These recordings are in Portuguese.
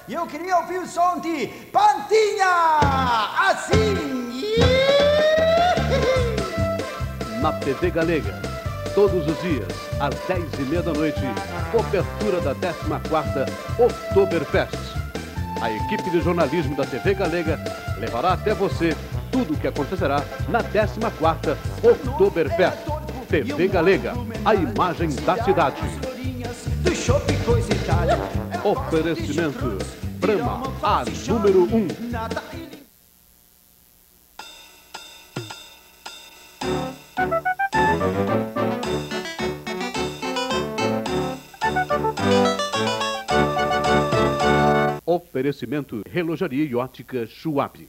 e eu queria ouvir o som de Pantinha! Assim! Na TV Galega, todos os dias, às 10h30 da noite, cobertura da 14ª Oktoberfest. A equipe de jornalismo da TV Galega levará até você tudo o que acontecerá na 14ª Oktoberfest. TV Galega, a imagem da cidade. Oferecimento Brahma, a número 1. Oferecimento Relojaria e Ótica Schwab.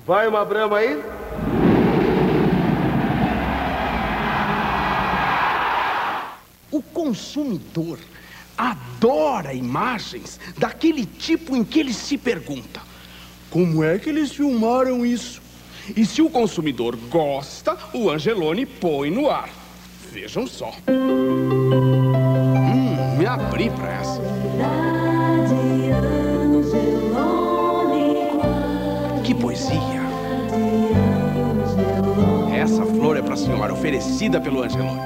Vai uma Brahma aí? O consumidor adora imagens daquele tipo em que ele se pergunta: como é que eles filmaram isso? E se o consumidor gosta, o Angeloni põe no ar. Vejam só. Me abri pra essa. Que poesia! Essa flor é pra senhora, oferecida pelo Angeloni.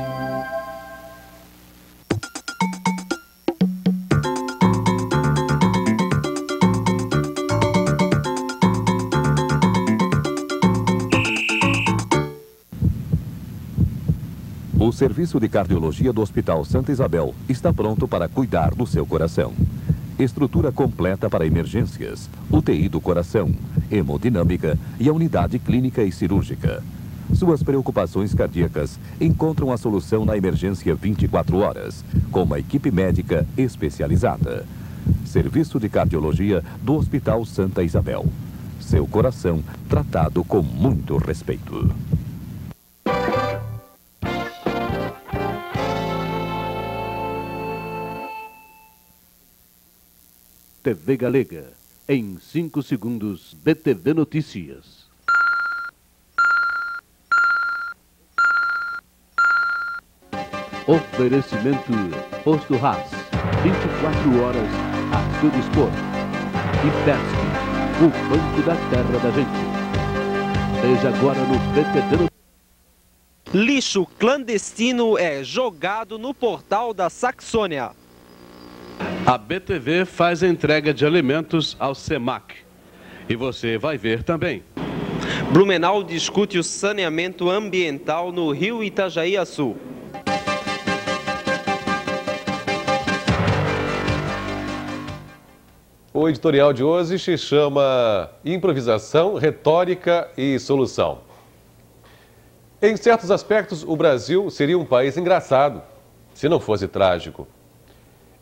O serviço de cardiologia do Hospital Santa Isabel está pronto para cuidar do seu coração. Estrutura completa para emergências, UTI do coração, hemodinâmica e a unidade clínica e cirúrgica. Suas preocupações cardíacas encontram a solução na emergência 24 horas, com uma equipe médica especializada. Serviço de cardiologia do Hospital Santa Isabel. Seu coração tratado com muito respeito. TV Galega, em 5 segundos, BTV Notícias. Oferecimento Posto Haas, 24 horas a seu dispor. E Pesque, o banco da terra da gente. Veja agora no BTV Notícias. Lixo clandestino é jogado no portal da Saxônia. A BTV faz entrega de alimentos ao SEMAC. E você vai ver também. Blumenau discute o saneamento ambiental no Rio Itajaí-Açu. O editorial de hoje se chama Improvisação, Retórica e Solução. Em certos aspectos, o Brasil seria um país engraçado, se não fosse trágico.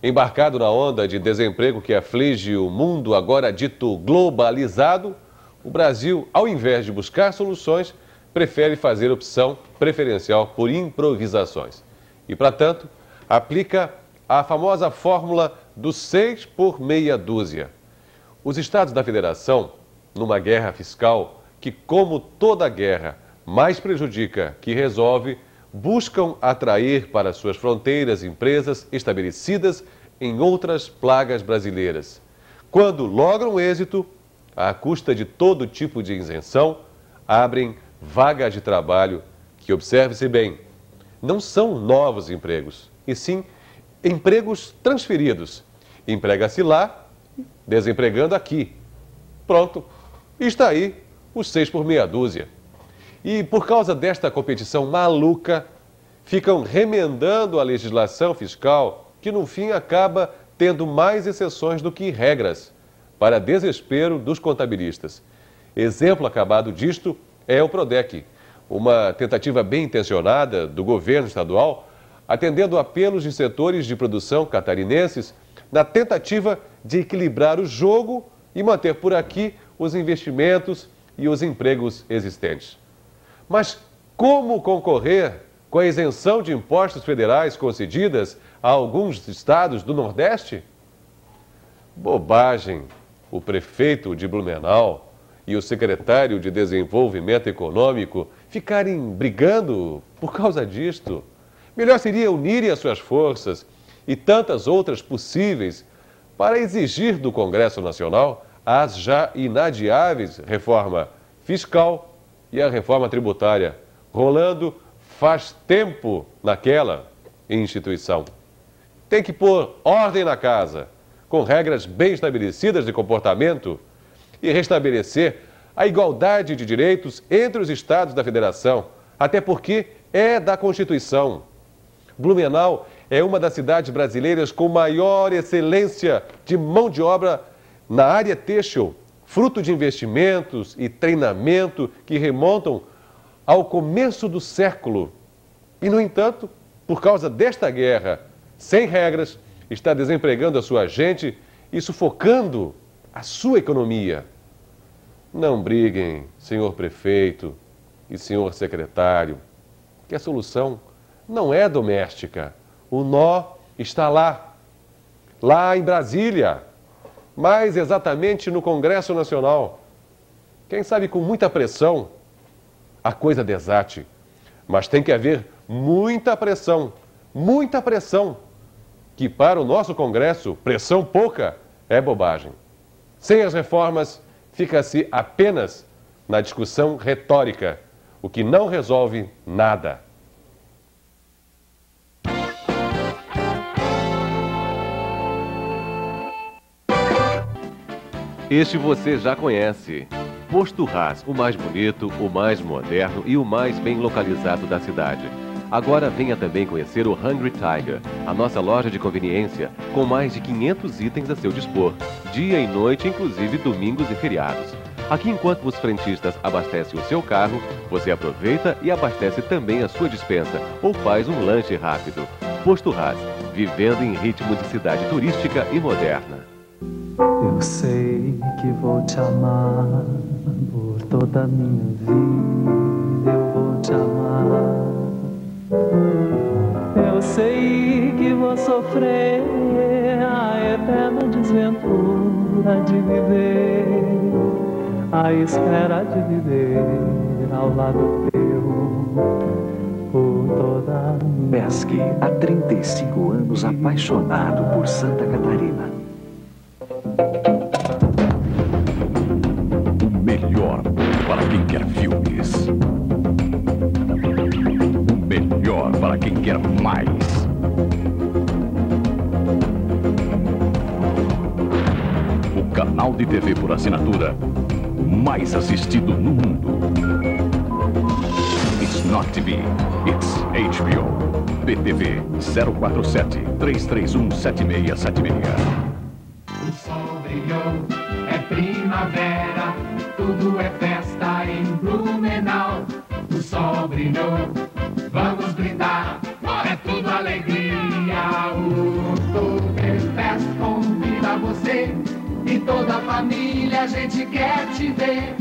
Embarcado na onda de desemprego que aflige o mundo agora dito globalizado, o Brasil, ao invés de buscar soluções, prefere fazer opção preferencial por improvisações. E, para tanto, aplica a famosa fórmula dos 6 por meia dúzia. Os estados da federação, numa guerra fiscal que, como toda guerra, mais prejudica que resolve, buscam atrair para suas fronteiras empresas estabelecidas em outras plagas brasileiras. Quando logram êxito, à custa de todo tipo de isenção, abrem vagas de trabalho que, observe-se bem, não são novos empregos, e sim empregos transferidos. Emprega-se lá, desempregando aqui. Pronto, está aí os 6 por meia dúzia. E por causa desta competição maluca, ficam remendando a legislação fiscal que no fim acaba tendo mais exceções do que regras, para desespero dos contabilistas. Exemplo acabado disto é o PRODEC, uma tentativa bem intencionada do governo estadual, atendendo apelos de setores de produção catarinenses na tentativa de equilibrar o jogo e manter por aqui os investimentos e os empregos existentes. Mas Como concorrer com a isenção de impostos federais concedidas a alguns estados do Nordeste? Bobagem! O prefeito de Blumenau e o secretário de Desenvolvimento Econômico ficarem brigando por causa disto. Melhor seria unirem as suas forças e tantas outras possíveis para exigir do Congresso Nacional as já inadiáveis reforma fiscal e a reforma tributária, rolando faz tempo naquela instituição. Tem que pôr ordem na casa, com regras bem estabelecidas de comportamento e restabelecer a igualdade de direitos entre os estados da federação, até porque é da Constituição. Blumenau é uma das cidades brasileiras com maior excelência de mão de obra na área têxtil, fruto de investimentos e treinamento que remontam ao começo do século. E, no entanto, por causa desta guerra, sem regras, está desempregando a sua gente e sufocando a sua economia. Não briguem, senhor prefeito e senhor secretário, que a solução não é doméstica. O nó está lá em Brasília, mais exatamente no Congresso Nacional. Quem sabe com muita pressão a coisa desate, mas tem que haver muita pressão, que para o nosso Congresso, pressão pouca é bobagem. Sem as reformas, fica-se apenas na discussão retórica, o que não resolve nada. Este você já conhece. Posto Haas, o mais bonito, o mais moderno e o mais bem localizado da cidade. Agora venha também conhecer o Hungry Tiger, a nossa loja de conveniência, com mais de 500 itens a seu dispor, dia e noite, inclusive domingos e feriados. Aqui, enquanto os frentistas abastecem o seu carro, você aproveita e abastece também a sua despensa ou faz um lanche rápido. Posto Haas, vivendo em ritmo de cidade turística e moderna. Eu sei que vou te amar por toda a minha vida, eu vou te amar. Eu sei que vou sofrer a eterna desventura de viver, a espera de viver ao lado teu por toda a minha Pesque, há 35 anos apaixonado por Santa Catarina. O melhor para quem quer filmes. O melhor para quem quer mais. O canal de TV por assinatura mais assistido no mundo. It's not TV, it's HBO. PTV 047 331 7676. O sol brilhou, é primavera, tudo é festa em Blumenau. O sol brilhou, vamos brindar, é tudo alegria. O Oktoberfest convida você e toda a família, a gente quer te ver.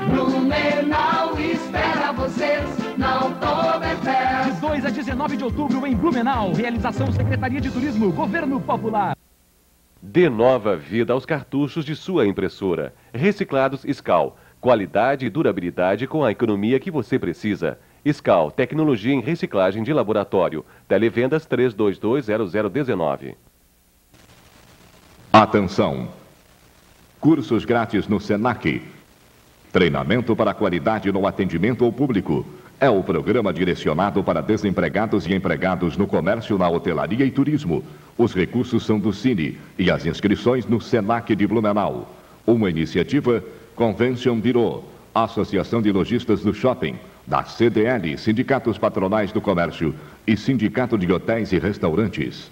Blumenau espera vocês na Oktoberfest. De 2 a 19 de outubro em Blumenau, realização Secretaria de Turismo, Governo Popular. Dê nova vida aos cartuchos de sua impressora. Reciclados Scal. Qualidade e durabilidade com a economia que você precisa. Scal, tecnologia em reciclagem de laboratório. Televendas 3220019. Atenção! Cursos grátis no Senac. Treinamento para qualidade no atendimento ao público. É o programa direcionado para desempregados e empregados no comércio, na hotelaria e turismo. Os recursos são do Cine e as inscrições no Senac de Blumenau. Uma iniciativa Convention Bureau, Associação de Lojistas do Shopping, da CDL, Sindicatos Patronais do Comércio e Sindicato de Hotéis e Restaurantes.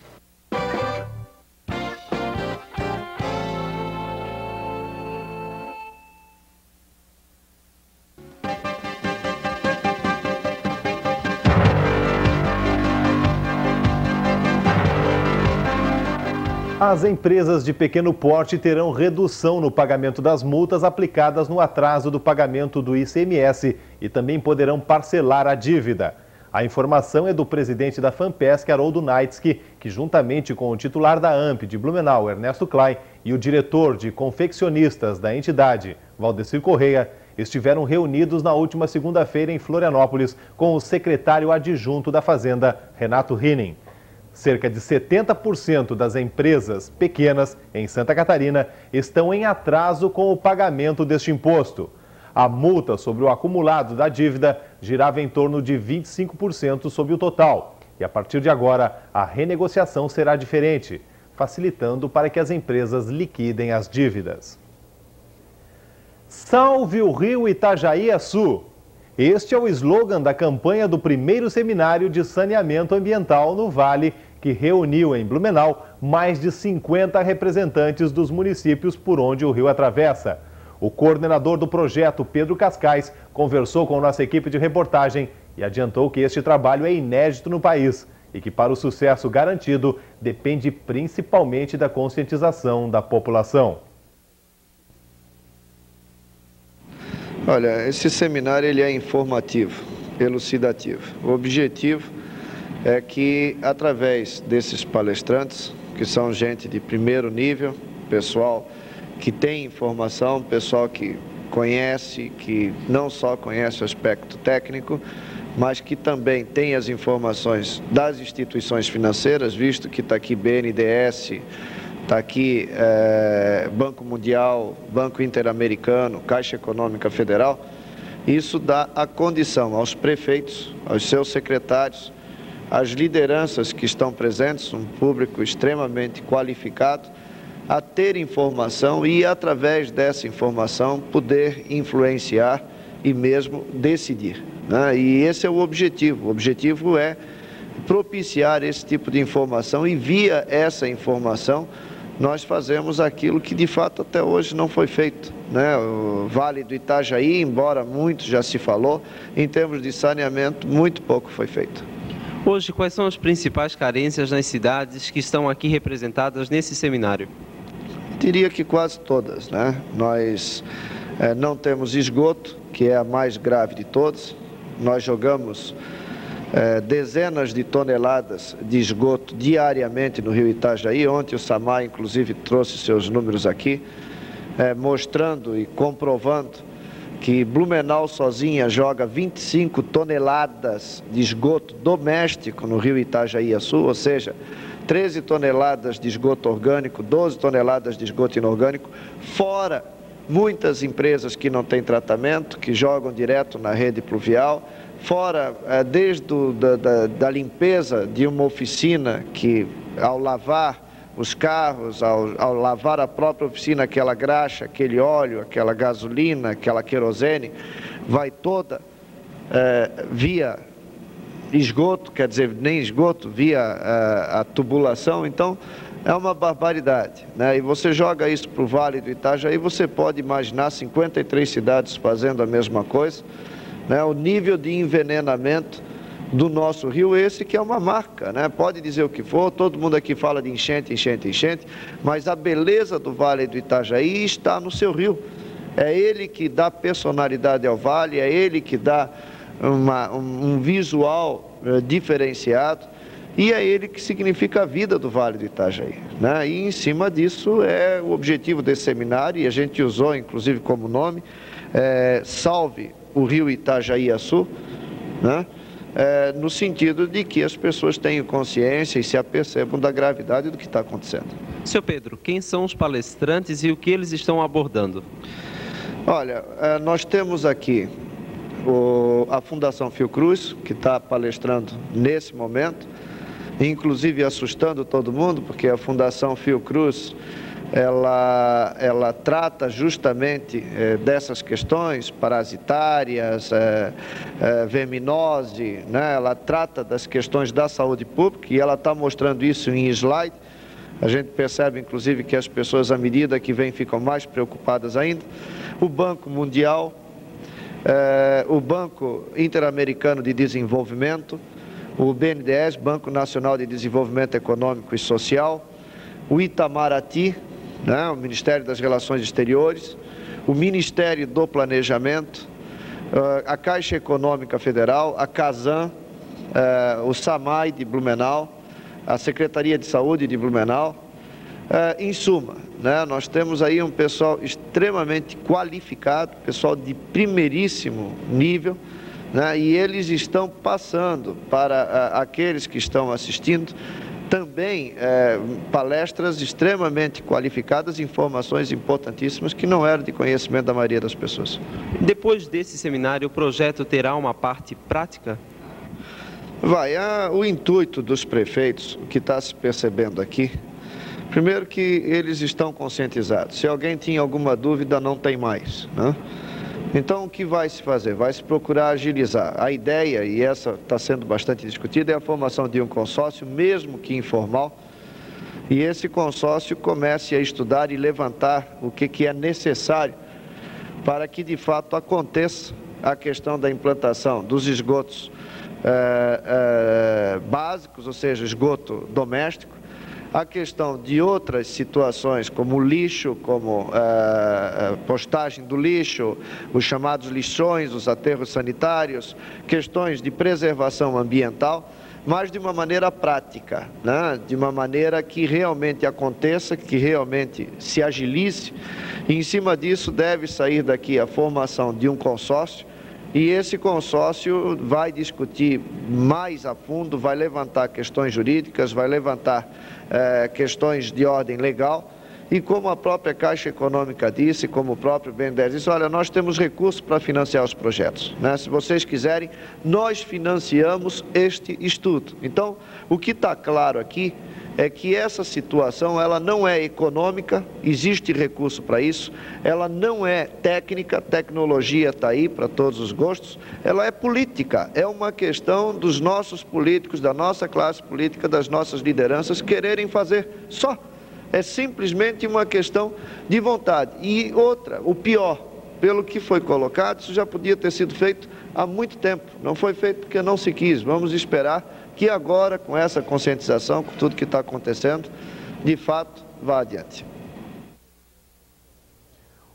As empresas de pequeno porte terão redução no pagamento das multas aplicadas no atraso do pagamento do ICMS e também poderão parcelar a dívida. A informação é do presidente da FAMPESC, Haroldo Naitsky, que juntamente com o titular da AMP de Blumenau, Ernesto Klein, e o diretor de confeccionistas da entidade, Valdecir Correia, estiveram reunidos na última segunda-feira em Florianópolis com o secretário adjunto da Fazenda, Renato Hinning. Cerca de 70% das empresas pequenas em Santa Catarina estão em atraso com o pagamento deste imposto. A multa sobre o acumulado da dívida girava em torno de 25% sobre o total. E a partir de agora, a renegociação será diferente, facilitando para que as empresas liquidem as dívidas. Salve o Rio Itajaí-Açu! Este é o slogan da campanha do primeiro seminário de saneamento ambiental no Vale, que reuniu em Blumenau mais de 50 representantes dos municípios por onde o rio atravessa. O coordenador do projeto, Pedro Cascais, conversou com nossa equipe de reportagem e adiantou que este trabalho é inédito no país e que para o sucesso garantido depende principalmente da conscientização da população. Olha, esse seminário ele é informativo, elucidativo. O objetivo é que, através desses palestrantes, que são gente de primeiro nível, pessoal que tem informação, pessoal que conhece, que não só conhece o aspecto técnico, mas que também tem as informações das instituições financeiras, visto que está aqui BNDES, está aqui Banco Mundial, Banco Interamericano, Caixa Econômica Federal. Isso dá a condição aos prefeitos, aos seus secretários, às lideranças que estão presentes, um público extremamente qualificado, a ter informação e, através dessa informação, poder influenciar e mesmo decidir, né? E esse é o objetivo. O objetivo é propiciar esse tipo de informação e, via essa informação, nós fazemos aquilo que de fato até hoje não foi feito, né? O Vale do Itajaí, embora muito já se falou, em termos de saneamento, muito pouco foi feito. Hoje, quais são as principais carências nas cidades que estão aqui representadas nesse seminário? Diria que quase todas, né? Nós não temos esgoto, que é a mais grave de todas. Nós jogamos dezenas de toneladas de esgoto diariamente no rio Itajaí. Ontem o Samar, inclusive, trouxe seus números aqui, mostrando e comprovando que Blumenau sozinha joga 25 toneladas de esgoto doméstico no rio Itajaí-Açu, ou seja, 13 toneladas de esgoto orgânico, 12 toneladas de esgoto inorgânico, fora muitas empresas que não têm tratamento, que jogam direto na rede pluvial, fora desde da limpeza de uma oficina que, ao lavar os carros, ao lavar a própria oficina, aquela graxa, aquele óleo, aquela gasolina, aquela querosene, vai toda via esgoto, quer dizer, nem esgoto, via a tubulação. Então é uma barbaridade, né? E você joga isso para o Vale do Itajaí, você pode imaginar 53 cidades fazendo a mesma coisa, né? O nível de envenenamento do nosso rio, esse que é uma marca, né? Pode dizer o que for, todo mundo aqui fala de enchente, enchente, enchente, mas a beleza do Vale do Itajaí está no seu rio. É ele que dá personalidade ao vale, é ele que dá um visual diferenciado, e é ele que significa a vida do Vale do Itajaí, né? E em cima disso é o objetivo desse seminário, e a gente usou inclusive como nome, Salve o Rio Itajaí-Açu, né? No sentido de que as pessoas tenham consciência e se apercebam da gravidade do que está acontecendo. Seu Pedro, quem são os palestrantes e o que eles estão abordando? Olha, nós temos aqui a Fundação Fiocruz, que está palestrando nesse momento, inclusive assustando todo mundo, porque a Fundação Fiocruz ela trata justamente dessas questões parasitárias, verminose, né? Ela trata das questões da saúde pública e ela está mostrando isso em slide. A gente percebe, inclusive, que as pessoas, à medida que vêm, ficam mais preocupadas ainda. O Banco Mundial, o Banco Interamericano de Desenvolvimento, o BNDES, Banco Nacional de Desenvolvimento Econômico e Social, o Itamaraty, né, o Ministério das Relações Exteriores, o Ministério do Planejamento, a Caixa Econômica Federal, a Casan, o SAMAI de Blumenau, a Secretaria de Saúde de Blumenau. Em suma, né, nós temos aí um pessoal extremamente qualificado, pessoal de primeiríssimo nível, né, e eles estão passando para aqueles que estão assistindo também palestras extremamente qualificadas, informações importantíssimas que não eram de conhecimento da maioria das pessoas. Depois desse seminário, o projeto terá uma parte prática? O intuito dos prefeitos, o que está se percebendo aqui, primeiro que eles estão conscientizados. Se alguém tinha alguma dúvida, não tem mais, né? Então, o que vai se fazer? Vai se procurar agilizar. A ideia, e essa está sendo bastante discutida, é a formação de um consórcio, mesmo que informal, e esse consórcio comece a estudar e levantar o que é necessário para que, de fato, aconteça a questão da implantação dos esgotos básicos, ou seja, esgoto doméstico, a questão de outras situações, como lixo, como postagem do lixo, os chamados lixões, os aterros sanitários, questões de preservação ambiental, mas de uma maneira prática, né? De uma maneira que realmente aconteça, que realmente se agilize, e em cima disso deve sair daqui a formação de um consórcio, e esse consórcio vai discutir mais a fundo, vai levantar questões jurídicas, vai levantar questões de ordem legal, e como a própria Caixa Econômica disse, como o próprio BNDES disse, olha, nós temos recursos para financiar os projetos, né? Se vocês quiserem, nós financiamos este estudo. Então, o que está claro aqui é que essa situação, ela não é econômica, existe recurso para isso, ela não é técnica, tecnologia está aí para todos os gostos, ela é política, é uma questão dos nossos políticos, da nossa classe política, das nossas lideranças quererem fazer só. É simplesmente uma questão de vontade. E outra, o pior, pelo que foi colocado, isso já podia ter sido feito há muito tempo, não foi feito porque não se quis, vamos esperar que agora, com essa conscientização, com tudo que está acontecendo, de fato, vá adiante.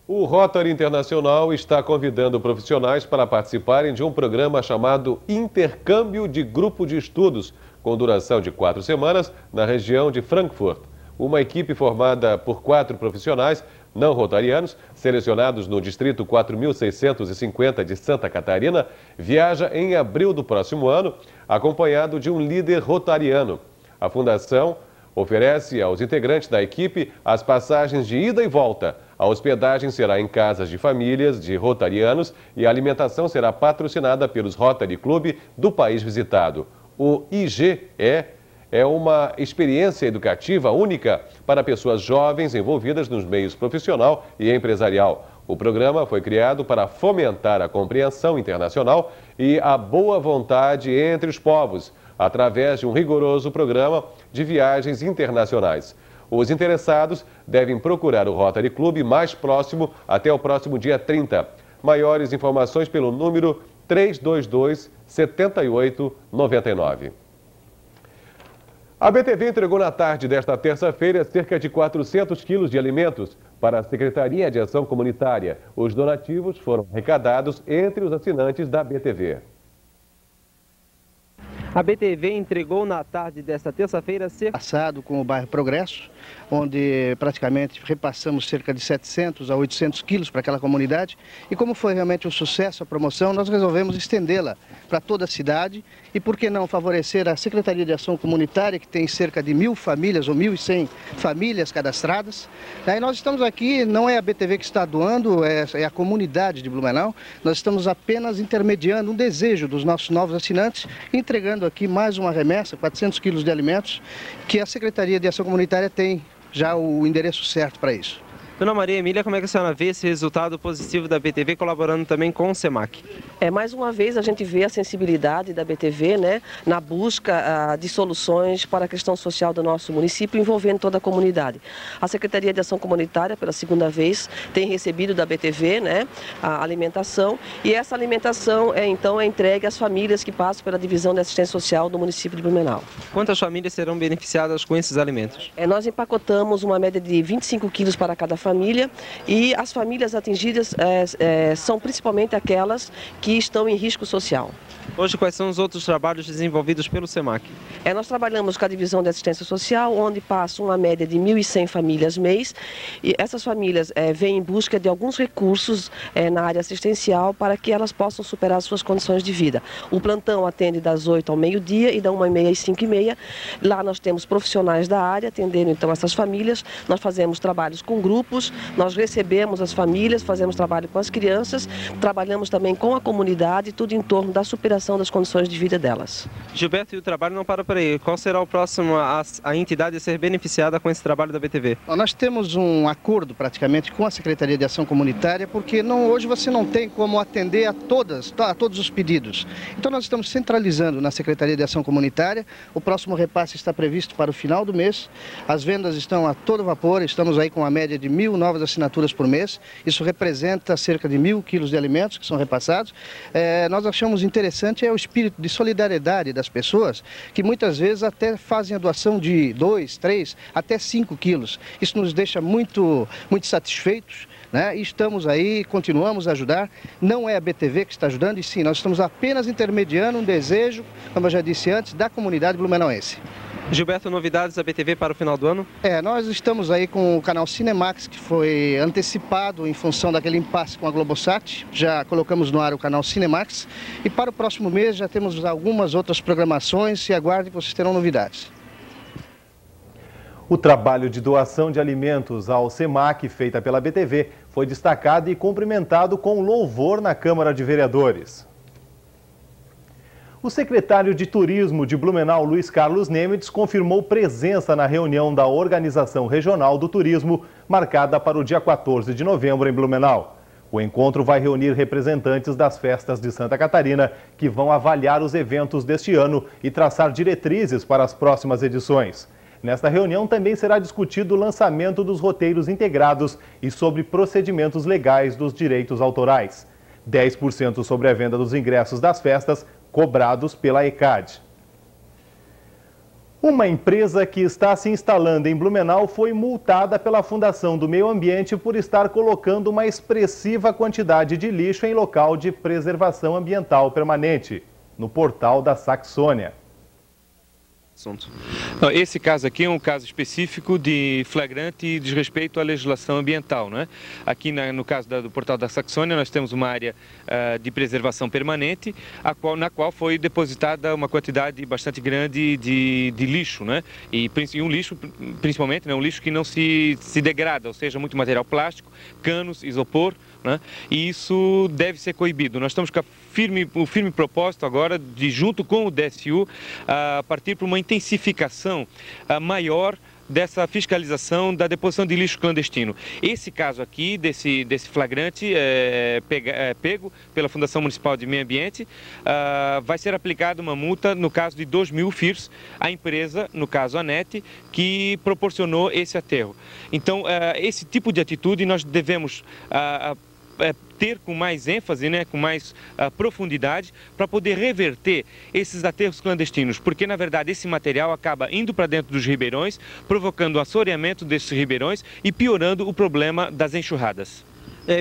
O Rotary Internacional está convidando profissionais para participarem de um programa chamado Intercâmbio de Grupo de Estudos, com duração de 4 semanas, na região de Frankfurt. Uma equipe formada por 4 profissionais não rotarianos, selecionados no Distrito 4.650 de Santa Catarina, viaja em abril do próximo ano, acompanhado de um líder rotariano. A Fundação oferece aos integrantes da equipe as passagens de ida e volta. A hospedagem será em casas de famílias de rotarianos e a alimentação será patrocinada pelos Rotary Club do país visitado. O IGE é uma experiência educativa única para pessoas jovens envolvidas nos meios profissional e empresarial. O programa foi criado para fomentar a compreensão internacional e a boa vontade entre os povos, através de um rigoroso programa de viagens internacionais. Os interessados devem procurar o Rotary Club mais próximo até o próximo dia 30. Maiores informações pelo número 322-7899. A BTV entregou na tarde desta terça-feira cerca de 400 quilos de alimentos para a Secretaria de Ação Comunitária. Os donativos foram arrecadados entre os assinantes da BTV. A BTV entregou na tarde desta terça-feira passado com o bairro Progresso, onde praticamente repassamos cerca de 700 a 800 quilos para aquela comunidade. E como foi realmente um sucesso a promoção, nós resolvemos estendê-la para toda a cidade e, por que não, favorecer a Secretaria de Ação Comunitária, que tem cerca de 1.000 famílias ou 1.100 famílias cadastradas. Aí nós estamos aqui, não é a BTV que está doando, é a comunidade de Blumenau. Nós estamos apenas intermediando um desejo dos nossos novos assinantes, entregando aqui mais uma remessa, 400 quilos de alimentos, que a Secretaria de Ação Comunitária tem já o endereço certo para isso. Dona Maria Emília, como é que a senhora vê esse resultado positivo da BTV colaborando também com o SEMAC? Mais uma vez a gente vê a sensibilidade da BTV, né, na busca de soluções para a questão social do nosso município, envolvendo toda a comunidade. A Secretaria de Ação Comunitária, pela segunda vez, tem recebido da BTV, né, a alimentação, e essa alimentação então é entregue às famílias que passam pela Divisão de Assistência Social do município de Blumenau. Quantas famílias serão beneficiadas com esses alimentos? Nós empacotamos uma média de 25 quilos para cada família, e as famílias atingidas são principalmente aquelas que estão em risco social. Hoje, quais são os outros trabalhos desenvolvidos pelo SEMAC? Nós trabalhamos com a Divisão de Assistência Social, onde passa uma média de 1.100 famílias mês, e essas famílias vêm em busca de alguns recursos na área assistencial para que elas possam superar suas condições de vida. O plantão atende das 8 ao meio-dia e da 1h30 às 5h30. Lá nós temos profissionais da área atendendo então essas famílias. Nós fazemos trabalhos com grupos, nós recebemos as famílias, fazemos trabalho com as crianças, trabalhamos também com a comunidade, tudo em torno da superação das condições de vida delas. Gilberto, e o trabalho não para por aí. Qual será o próximo a entidade a ser beneficiada com esse trabalho da BTV? Nós temos um acordo praticamente com a Secretaria de Ação Comunitária, porque hoje você não tem como atender a todos os pedidos. Então nós estamos centralizando na Secretaria de Ação Comunitária. O próximo repasse está previsto para o final do mês. As vendas estão a todo vapor, estamos aí com uma média de 1.000 novas assinaturas por mês. Isso representa cerca de 1.000 quilos de alimentos que são repassados. Nós achamos interessante o espírito de solidariedade das pessoas, que muitas vezes até fazem a doação de 2, 3, até 5 quilos. Isso nos deixa muito satisfeitos, né? E estamos aí, continuamos a ajudar. Não é a BTV que está ajudando, e sim, nós estamos apenas intermediando um desejo, como eu já disse antes, da comunidade blumenauense. Gilberto, novidades da BTV para o final do ano? Nós estamos aí com o canal Cinemax, que foi antecipado em função daquele impasse com a Globosat. Já colocamos no ar o canal Cinemax. E para o próximo mês já temos algumas outras programações, e aguardem que vocês terão novidades. O trabalho de doação de alimentos ao SEMAC, feita pela BTV, foi destacado e cumprimentado com louvor na Câmara de Vereadores. O secretário de Turismo de Blumenau, Luiz Carlos Nemitz, confirmou presença na reunião da Organização Regional do Turismo, marcada para o dia 14 de novembro em Blumenau. O encontro vai reunir representantes das festas de Santa Catarina, que vão avaliar os eventos deste ano e traçar diretrizes para as próximas edições. Nesta reunião também será discutido o lançamento dos roteiros integrados e sobre procedimentos legais dos direitos autorais. 10% sobre a venda dos ingressos das festas cobrados pela ECAD. Uma empresa que está se instalando em Blumenau foi multada pela Fundação do Meio Ambiente por estar colocando uma expressiva quantidade de lixo em local de preservação ambiental permanente, no portal da Saxônia. Esse caso aqui é um caso específico de flagrante e desrespeito à legislação ambiental, não é? Aqui no caso do portal da Saxônia nós temos uma área de preservação permanente, na qual foi depositada uma quantidade bastante grande de lixo, né? E um lixo, principalmente, né? Um lixo que não se degrada, ou seja, muito material plástico, canos, isopor, né? E isso deve ser coibido. Nós estamos com o firme propósito agora de, junto com o DSU, partir para uma intensificação maior dessa fiscalização da deposição de lixo clandestino. Esse caso aqui, desse flagrante pego pela Fundação Municipal de Meio Ambiente, vai ser aplicada uma multa, no caso de 2.000 FIRs, à empresa, no caso a NET, que proporcionou esse aterro. Então, esse tipo de atitude nós devemos ter com mais ênfase, né, com mais profundidade, para poder reverter esses aterros clandestinos, porque na verdade esse material acaba indo para dentro dos ribeirões, provocando o assoreamento desses ribeirões e piorando o problema das enxurradas.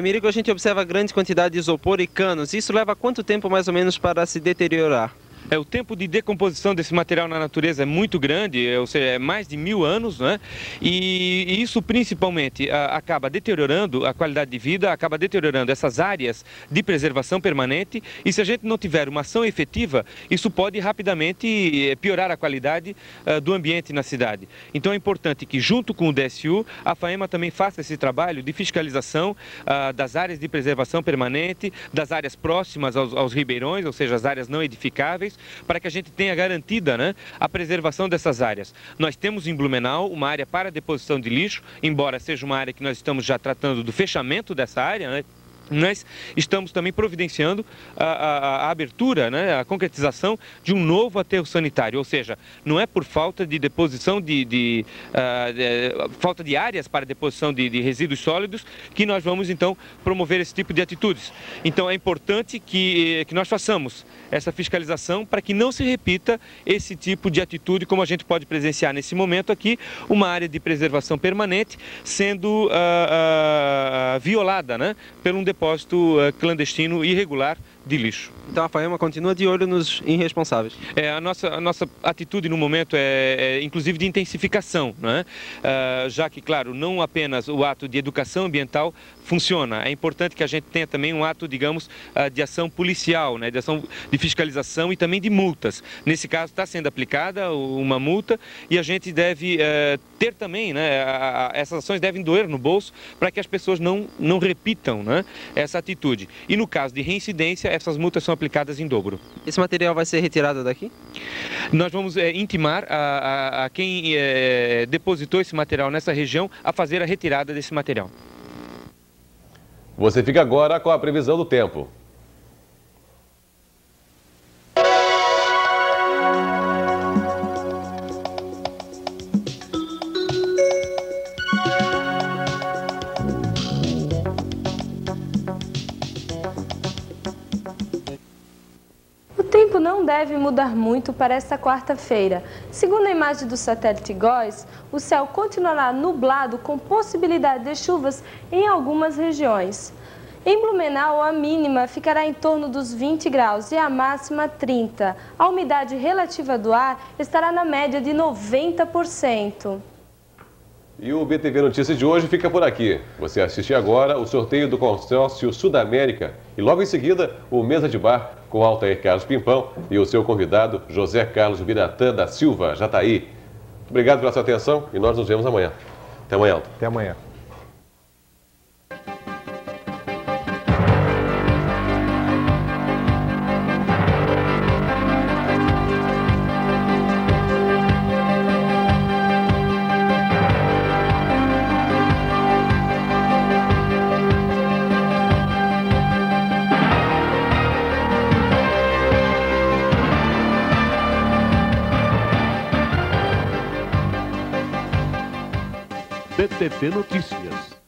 Mirigo, a gente observa grande quantidade de isopor e canos. Isso leva quanto tempo mais ou menos para se deteriorar? O tempo de decomposição desse material na natureza é muito grande, ou seja, é mais de 1000 anos, né? E isso principalmente acaba deteriorando a qualidade de vida, acaba deteriorando essas áreas de preservação permanente, e se a gente não tiver uma ação efetiva, isso pode rapidamente piorar a qualidade do ambiente na cidade. Então é importante que, junto com o DSU, a FAEMA também faça esse trabalho de fiscalização das áreas de preservação permanente, das áreas próximas aos ribeirões, ou seja, as áreas não edificáveis, sanitários para que a gente tenha garantida, né, a preservação dessas áreas. Nós temos em Blumenau uma área para deposição de lixo, embora seja uma área que nós estamos já tratando do fechamento dessa área, né? Nós estamos também providenciando a abertura, né, a concretização de um novo aterro sanitário, ou seja, não é por falta de deposição falta de áreas para deposição de resíduos sólidos que nós vamos então promover esse tipo de atitudes. Então é importante que nós façamos essa fiscalização para que não se repita esse tipo de atitude, como a gente pode presenciar nesse momento aqui, uma área de preservação permanente sendo violada, né, por um depósito clandestino irregular de lixo. Então a FAEMA continua de olho nos irresponsáveis. A nossa atitude no momento é inclusive de intensificação, não é? Já que, claro, não apenas o ato de educação ambiental funciona, é importante que a gente tenha também um ato, digamos, de ação policial, né? De ação de fiscalização e também de multas. Nesse caso está sendo aplicada uma multa e a gente deve ter também, né? Essas ações devem doer no bolso para que as pessoas não repitam, né, essa atitude. E no caso de reincidência, essas multas são aplicadas em dobro. Esse material vai ser retirado daqui? Nós vamos intimar a quem depositou esse material nessa região a fazer a retirada desse material. Você fica agora com a previsão do tempo. O tempo não deve mudar muito para esta quarta-feira. Segundo a imagem do satélite GOES, o céu continuará nublado com possibilidade de chuvas em algumas regiões. Em Blumenau, a mínima ficará em torno dos 20 graus e a máxima 30. A umidade relativa do ar estará na média de 90%. E o BTV Notícias de hoje fica por aqui. Você assiste agora o sorteio do Consórcio Sudamérica e logo em seguida o Mesa de Bar com Altair Carlos Pimpão e o seu convidado José Carlos Biratã da Silva Jataí. Obrigado pela sua atenção e nós nos vemos amanhã. Até amanhã, Alto. Até amanhã. BTV Notícias.